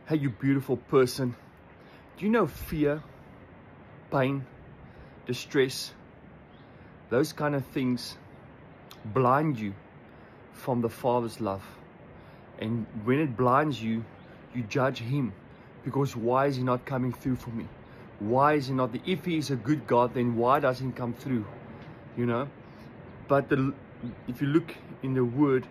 Hey, you beautiful person. Do you know fear, pain, distress, those kind of things blind you from the Father's love? And when it blinds you, you judge Him. Because why is He not coming through for me? Why is He not? If He is a good God, then why doesn't He come through? You know? But if you look in the Word,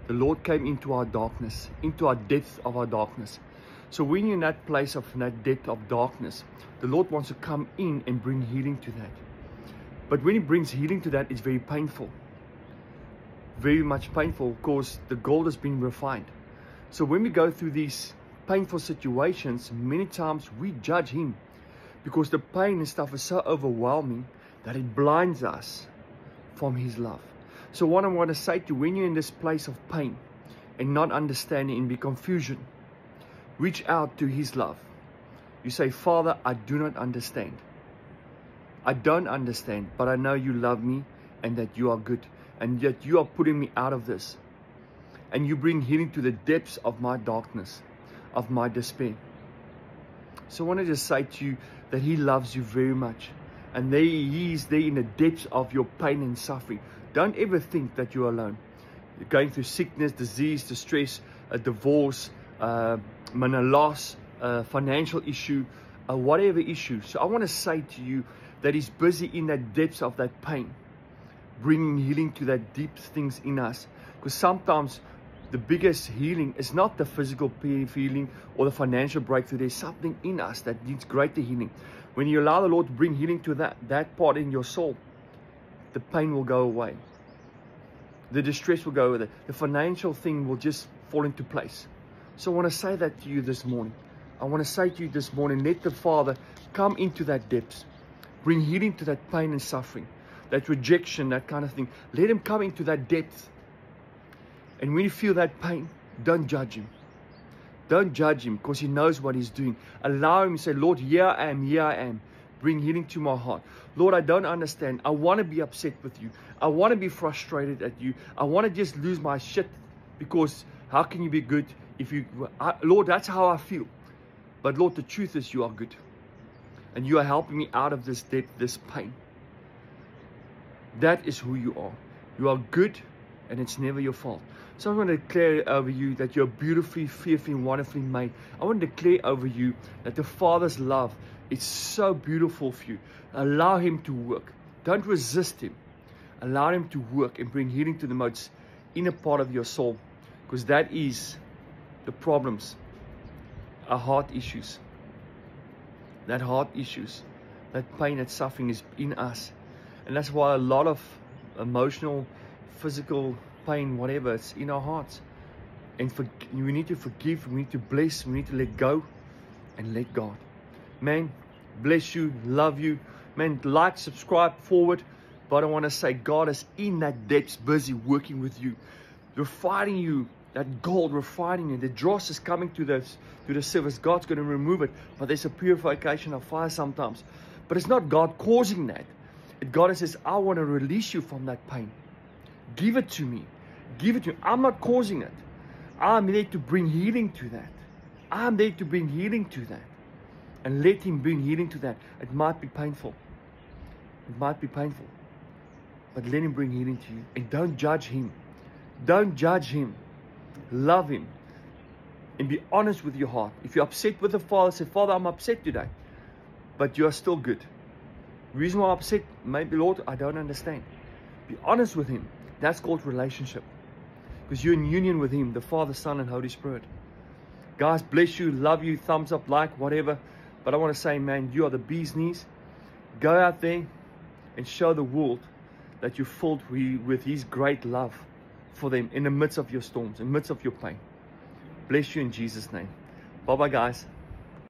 the Lord came into our darkness, into our depth of our darkness. So when you're in that place of that depth of darkness, the Lord wants to come in and bring healing to that. But when He brings healing to that, it's very painful. Very much painful, because the gold has been refined. So when we go through these painful situations, many times we judge Him, because the pain and stuff is so overwhelming that it blinds us from His love. So what I want to say to you, when you're in this place of pain and not understanding and be confusion, reach out to His love. You say, Father, I do not understand. I don't understand, but I know You love me and that You are good, and yet You are putting me out of this. And You bring healing to the depths of my darkness, of my despair. So I want to just say to you that He loves you very much. And He is there in the depths of your pain and suffering. Don't ever think that you're alone. You're going through sickness, disease, distress, a divorce, a loss, a financial issue, whatever issue. So I want to say to you that He's busy in the depths of that pain, bringing healing to that deep things in us. Because sometimes the biggest healing is not the physical healing or the financial breakthrough. There's something in us that needs greater healing. When you allow the Lord to bring healing to that part in your soul, the pain will go away. The distress will go away. The financial thing will just fall into place. So I want to say that to you this morning. I want to say to you this morning, let the Father come into that depths. Bring healing to that pain and suffering, that rejection, that kind of thing. Let Him come into that depth. And when you feel that pain, don't judge Him. Don't judge Him, because He knows what He's doing. Allow Him to say, Lord, here I am, here I am. Bring healing to my heart. Lord, I don't understand. I want to be upset with You. I want to be frustrated at You. I want to just lose my shit, because how can You be good if You... Lord, that's how I feel. But Lord, the truth is You are good. And You are helping me out of this depth, this pain. That is who You are. You are good, and it's never your fault. So I want to declare over you that you're beautifully, fearfully, and wonderfully made. I want to declare over you that the Father's love is so beautiful for you. Allow Him to work. Don't resist Him. Allow Him to work and bring healing to the most inner part of your soul. Because that is the problems, our heart issues. That heart issues, that pain, that suffering is in us. And that's why a lot of emotional, physical pain, whatever, it's in our hearts. And we need to forgive, we need to bless, we need to let go and let God. Man, bless you, love you. Man, like, subscribe, forward. But I want to say God is in that depths, busy working with you, refining you, that gold, refining you. The dross is coming to the surface. God's going to remove it. But there's a purification of fire sometimes. But it's not God causing that. God says, I want to release you from that pain. Give it to me. Give it to me. I'm not causing it. I'm there to bring healing to that. I'm there to bring healing to that. And let Him bring healing to that. It might be painful. It might be painful. But let Him bring healing to you. And don't judge Him. Don't judge Him. Love Him. And be honest with your heart. If you're upset with the Father, say, Father, I'm upset today. But you are still good. The reason why I'm upset, maybe, Lord, I don't understand. Be honest with Him. That's called relationship. Because you're in union with Him, the Father, Son, and Holy Spirit. Guys, bless you, love you, thumbs up, like, whatever. But I want to say, man, you are the bee's knees. Go out there and show the world that you're filled with His great love for them in the midst of your storms, in the midst of your pain. Bless you in Jesus' name. Bye-bye, guys.